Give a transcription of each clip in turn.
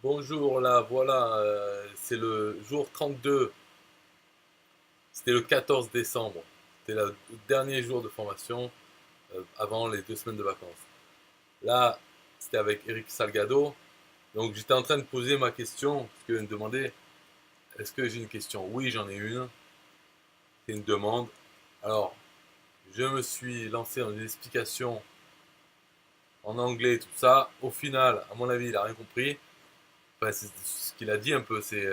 Bonjour, là, voilà, c'est le jour 32. C'était le 14 décembre. C'était le dernier jour de formation avant les 2 semaines de vacances. Là, c'était avec Eric Salgado. Donc j'étais en train de poser ma question, parce qu'il me demandait, est-ce que j'ai une question? Oui, j'en ai une. C'est une demande. Alors, je me suis lancé dans une explication en anglais, tout ça. Au final, à mon avis, il a rien compris. Enfin, c'est ce qu'il a dit un peu, il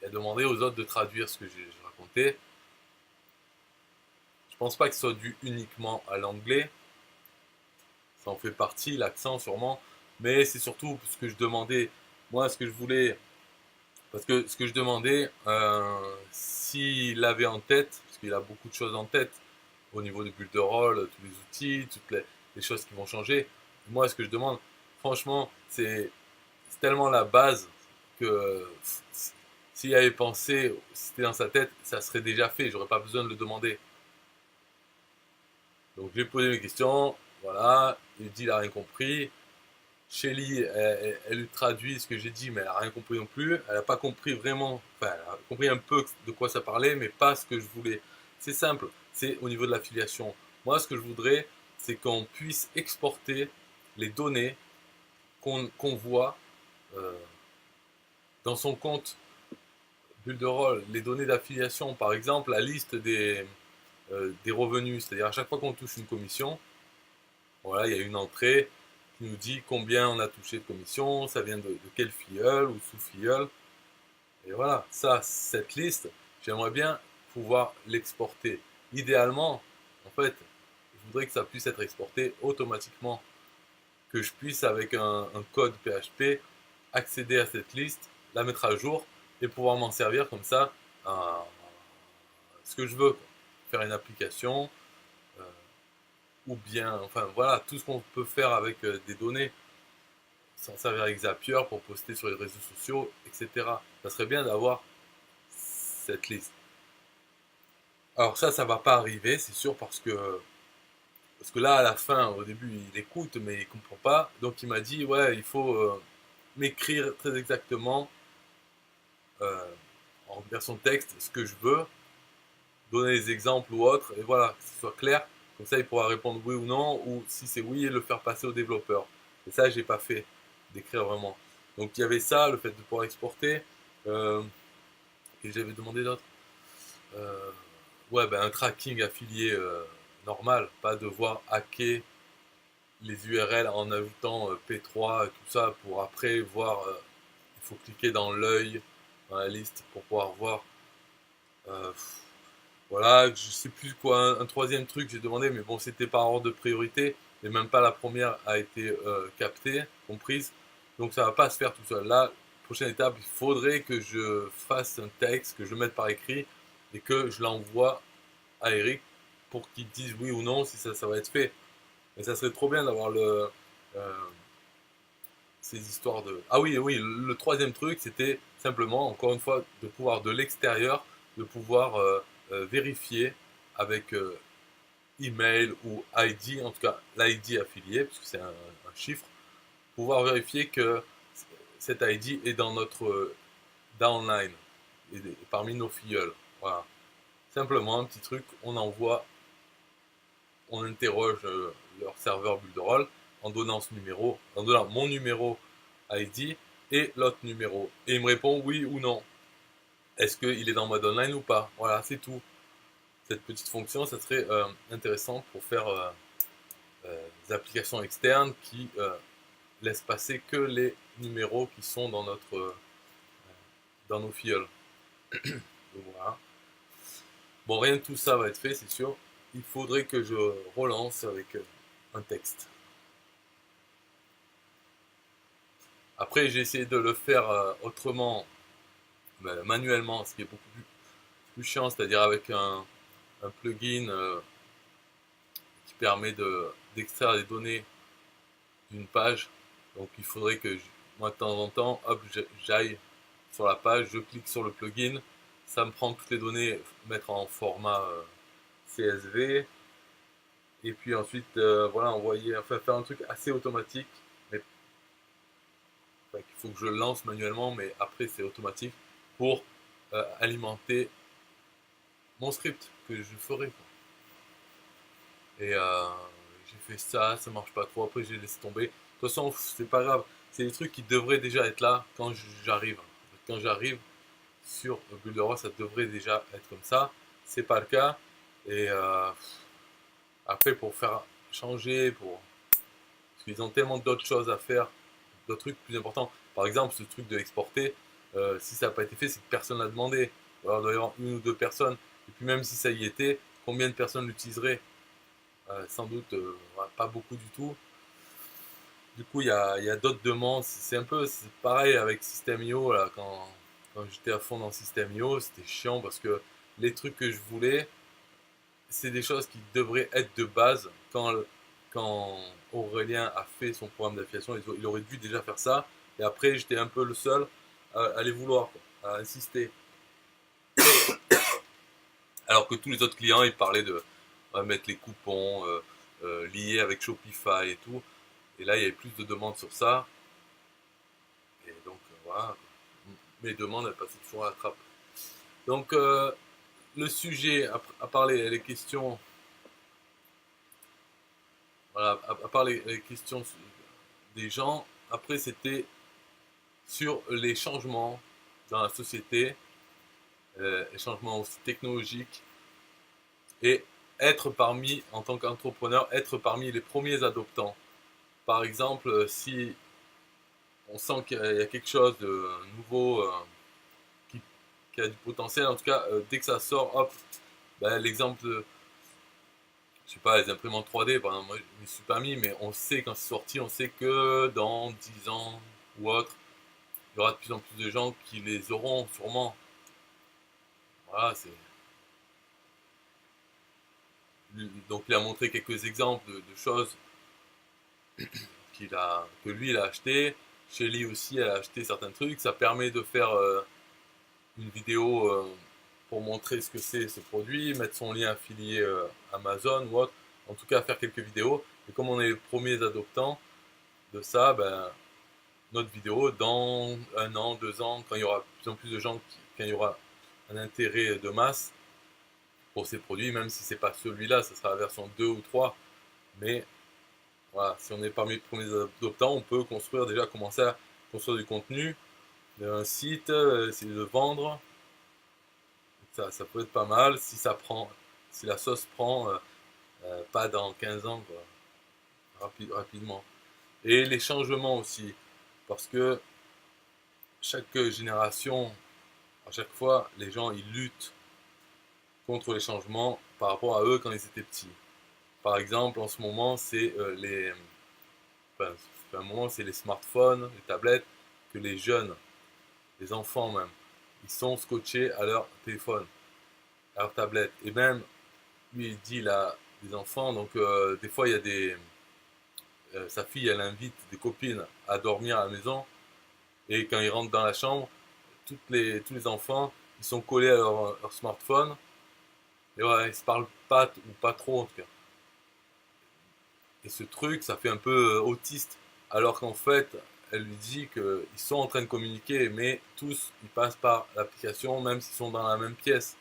a demandé aux autres de traduire ce que j'ai raconté. Je pense pas que ce soit dû uniquement à l'anglais, ça en fait partie, l'accent sûrement, mais c'est surtout ce que je demandais, moi ce que je voulais, parce que ce que je demandais, s'il avait en tête, parce qu'il a beaucoup de choses en tête, au niveau du build de rôle, tous les outils, toutes les choses qui vont changer, moi ce que je demande, franchement, c'est tellement la base que s'il avait pensé, si c'était dans sa tête, ça serait déjà fait, j'aurais pas besoin de le demander. Donc j'ai posé mes questions, voilà, il dit il a rien compris. Shelly, elle lui traduit ce que j'ai dit, mais elle a rien compris non plus. Elle n'a pas compris vraiment, enfin, elle a compris un peu de quoi ça parlait, mais pas ce que je voulais. C'est simple, c'est au niveau de l'affiliation. Moi, ce que je voudrais, c'est qu'on puisse exporter les données qu'on voit euh, dans son compte Builderall, les données d'affiliation, par exemple, la liste des revenus, c'est-à-dire à chaque fois qu'on touche une commission, voilà, il y a une entrée qui nous dit combien on a touché de commission, ça vient de quel filleul ou sous-filleul. Et voilà, ça, cette liste, j'aimerais bien pouvoir l'exporter. Idéalement, en fait, je voudrais que ça puisse être exporté automatiquement, que je puisse, avec un code PHP, accéder à cette liste, la mettre à jour et pouvoir m'en servir comme ça à ce que je veux, quoi. Faire une application, euh, ou bien, enfin voilà, tout ce qu'on peut faire avec des données, s'en servir avec Zapier pour poster sur les réseaux sociaux, etc. Ça serait bien d'avoir cette liste. Alors ça va pas arriver, c'est sûr, parce que là, à la fin, au début, il écoute, mais il comprend pas. Donc il m'a dit, ouais, il faut m'écrire très exactement euh, en version texte ce que je veux, donner des exemples ou autres, et voilà, que ce soit clair. Comme ça, il pourra répondre oui ou non, ou si c'est oui, le faire passer au développeur. Et ça, j'ai pas fait, d'écrire vraiment. Donc il y avait ça, le fait de pouvoir exporter. Euh, et j'avais demandé d'autres. Euh, ouais, ben un tracking affilié normal, pas devoir hacker les URL en ajoutant P3 et tout ça pour après voir. Il faut cliquer dans l'œil, dans la liste pour pouvoir voir. Euh, voilà, je sais plus quoi. Un troisième truc j'ai demandé, mais bon, c'était par ordre de priorité et même pas la première a été captée, comprise. Donc ça va pas se faire tout seul. Là, prochaine étape, il faudrait que je fasse un texte, que je mette par écrit et que je l'envoie à Eric pour qu'il dise oui ou non si ça va être fait. Mais ça serait trop bien d'avoir euh, ces histoires de. Ah oui, oui, le troisième truc, c'était simplement, encore une fois, de pouvoir de l'extérieur, de pouvoir vérifier avec email ou ID, en tout cas l'ID affilié, puisque c'est un chiffre, pouvoir vérifier que cet ID est dans notre downline, et parmi nos filleuls. Voilà. Simplement un petit truc, on envoie, on interroge leur serveur Builderall en donnant ce numéro, en donnant mon numéro ID et l'autre numéro. Et il me répond oui ou non. Est-ce qu'il est dans mode online ou pas? Voilà, c'est tout. Cette petite fonction, ça serait intéressant pour faire des applications externes qui laissent passer que les numéros qui sont dans nos filleuls. Donc voilà. Bon, rien de tout ça va être fait, c'est sûr. Il faudrait que je relance avec un texte. Après, j'ai essayé de le faire autrement, manuellement, ce qui est beaucoup plus chiant, c'est-à-dire avec un plugin qui permet d'extraire les données d'une page. Donc il faudrait que moi de temps en temps, hop, j'aille sur la page, je clique sur le plugin, ça me prend toutes les données, mettre en format CSV, et puis ensuite voilà envoyer, enfin faire un truc assez automatique, mais qu'il faut que je lance manuellement, mais après c'est automatique pour alimenter mon script que je ferai, quoi. Et j'ai fait ça, ça marche pas trop, après j'ai laissé tomber. De toute façon, c'est pas grave, c'est des trucs qui devraient déjà être là quand j'arrive. Quand j'arrive sur Builderall, ça devrait déjà être comme ça. C'est pas le cas. Et après, pour faire changer, parce qu'ils ont tellement d'autres choses à faire, d'autres trucs plus importants. Par exemple, ce truc de l'exporter, si ça n'a pas été fait, c'est que personne l'a demandé. Alors, il doit y avoir une ou deux personnes. Et puis même si ça y était, combien de personnes l'utiliseraient? Sans doute pas beaucoup du tout. Du coup, il y a d'autres demandes. C'est pareil avec System.io. Là, quand j'étais à fond dans System.io, c'était chiant parce que les trucs que je voulais, c'est des choses qui devraient être de base. Quand Aurélien a fait son programme d'affiliation, il aurait dû déjà faire ça. Et après, j'étais un peu le seul à les vouloir, quoi, à insister. Alors que tous les autres clients, ils parlaient de mettre les coupons liés avec Shopify et tout. Et là, il y avait plus de demandes sur ça. Et donc, voilà. Mes demandes, elles passaient toujours à la trappe. Donc, le sujet, à part les questions, voilà, à part les questions des gens, après, c'était sur les changements dans la société, les changements aussi technologiques, et en tant qu'entrepreneur, être parmi les premiers adoptants. Par exemple, si on sent qu'il y a quelque chose de nouveau qui a du potentiel, en tout cas, dès que ça sort, hop, ben, l'exemple de, je sais pas, les imprimantes 3D, par exemple, moi je ne me suis pas mis, mais on sait quand c'est sorti, on sait que dans 10 ans ou autre, il y aura de plus en plus de gens qui les auront sûrement. Voilà, donc il a montré quelques exemples de choses que lui il a acheté. Shelly aussi elle a acheté certains trucs. Ça permet de faire une vidéo pour montrer ce que c'est ce produit, mettre son lien affilié Amazon ou autre. En tout cas faire quelques vidéos. Et comme on est les premiers adoptants de ça, ben, notre vidéo dans 1 an, 2 ans, quand il y aura de plus en plus de gens, quand il y aura un intérêt de masse pour ces produits, même si c'est pas celui-là, ça sera la version 2 ou 3. Mais voilà, si on est parmi les premiers adoptants, on peut commencer à construire du contenu, un site, essayer de vendre. Ça peut être pas mal si la sauce prend, pas dans 15 ans, quoi, rapidement. Et les changements aussi, parce que chaque génération, à chaque fois, les gens ils luttent contre les changements par rapport à eux quand ils étaient petits. Par exemple, en ce moment, c'est les smartphones, les tablettes, que les jeunes, les enfants même, ils sont scotchés à leur téléphone, à leur tablette. Et même, lui, il dit là, des enfants, donc des fois, il y a sa fille, elle invite des copines à dormir à la maison, et quand ils rentrent dans la chambre, tous les enfants, ils sont collés à leur smartphone, et ouais, ils se parlent pas, ou pas trop en tout cas. Et ce truc, ça fait un peu autiste. Alors qu'en fait, elle lui dit qu'ils sont en train de communiquer, mais tous, ils passent par l'application, même s'ils sont dans la même pièce.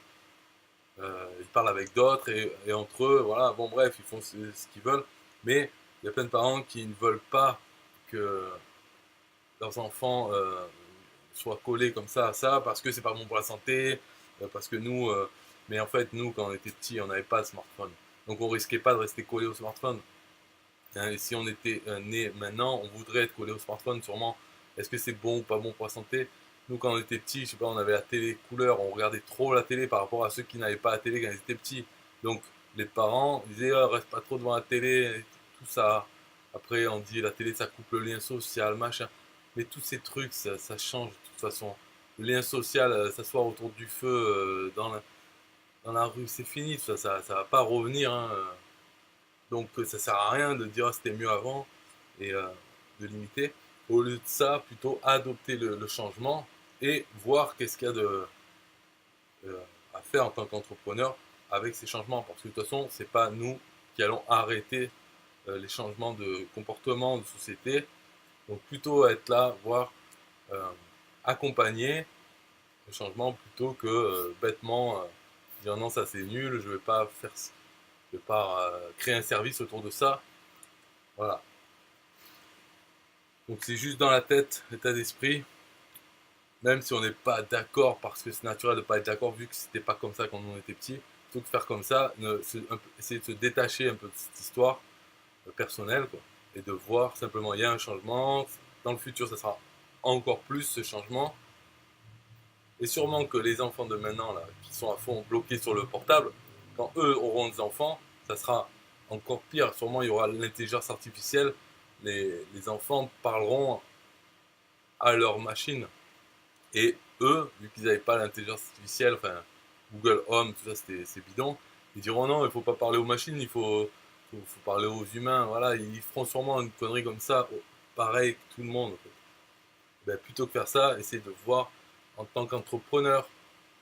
Ils parlent avec d'autres et entre eux, voilà, bon bref, ils font ce qu'ils veulent. Mais il y a plein de parents qui ne veulent pas que leurs enfants soient collés comme ça à ça, parce que c'est pas bon pour la santé, parce que nous, mais en fait, nous, quand on était petits, on n'avait pas de smartphone. Donc on risquait pas de rester collé au smartphone. Et si on était né maintenant, on voudrait être collé au smartphone sûrement. Est-ce que c'est bon ou pas bon pour la santé? Nous, quand on était petits, je sais pas, on avait la télé couleur, on regardait trop la télé par rapport à ceux qui n'avaient pas la télé quand ils étaient petits. Donc, les parents disaient, oh, reste pas trop devant la télé, et tout ça. Après, on dit, la télé, ça coupe le lien social, machin. Mais tous ces trucs, ça change de toute façon. Le lien social, s'asseoir autour du feu dans la rue, c'est fini, ça va pas revenir, hein. Donc ça sert à rien de dire ah, c'était mieux avant et de limiter. Au lieu de ça, plutôt adopter le changement et voir qu'est-ce qu'il y a à faire en tant qu'entrepreneur avec ces changements. Parce que de toute façon, c'est pas nous qui allons arrêter les changements de comportement de société. Donc plutôt être là, voir euh, accompagner le changement plutôt que bêtement dire non, ça c'est nul, je vais pas faire, je vais pas créer un service autour de ça. Voilà. Donc c'est juste dans la tête, l'état d'esprit, même si on n'est pas d'accord parce que c'est naturel de ne pas être d'accord vu que c'était pas comme ça quand on était petit, plutôt que de faire comme ça, essayer de se détacher un peu de cette histoire personnelle quoi, et de voir simplement il y a un changement, dans le futur ça sera encore plus ce changement, et sûrement que les enfants de maintenant là, qui sont à fond bloqués sur le portable, quand eux auront des enfants, ça sera encore pire, sûrement il y aura l'intelligence artificielle, les enfants parleront à leur machine. Et eux, vu qu'ils n'avaient pas l'intelligence artificielle, enfin Google Home, tout ça, c'est bidon, ils diront non, il ne faut pas parler aux machines, faut parler aux humains. Voilà, ils feront sûrement une connerie comme ça, pareil que tout le monde. En fait. Ben, plutôt que faire ça, essayer de voir en tant qu'entrepreneur,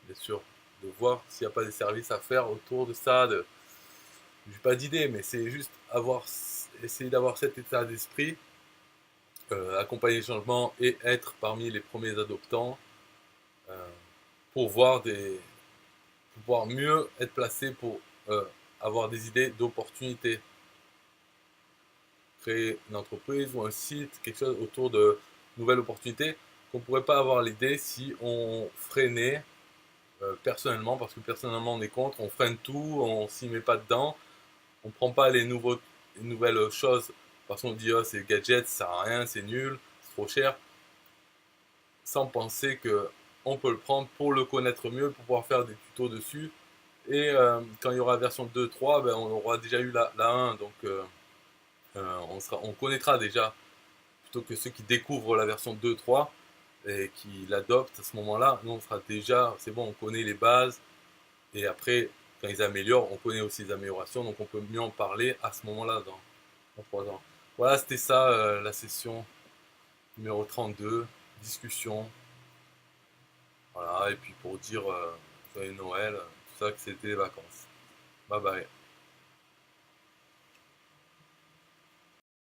bien sûr, de voir s'il n'y a pas des services à faire autour de ça. Je n'ai pas d'idée, mais c'est juste essayer d'avoir cet état d'esprit, accompagner le changement et être parmi les premiers adoptants euh, pour voir pouvoir mieux être placé pour avoir des idées d'opportunités, créer une entreprise ou un site, quelque chose autour de nouvelles opportunités qu'on ne pourrait pas avoir l'idée si on freinait personnellement, parce que personnellement on est contre, on freine tout, on s'y met pas dedans, on prend pas les nouvelles choses parce qu'on dit oh, c'est gadget, ça sert à rien, c'est nul, c'est trop cher, sans penser que on peut le prendre pour le connaître mieux, pour pouvoir faire des tutos dessus. Et quand il y aura la version 2.3, ben, on aura déjà eu la 1, donc on connaîtra déjà, plutôt que ceux qui découvrent la version 2.3 et qui l'adoptent à ce moment-là, nous on sera déjà, c'est bon, on connaît les bases, et après, quand ils améliorent, on connaît aussi les améliorations, donc on peut mieux en parler à ce moment-là, dans 3 ans. Voilà, c'était ça la session numéro 32, discussion, voilà, et puis pour dire joyeux Noël, tout ça, que c'était les vacances. Bye bye.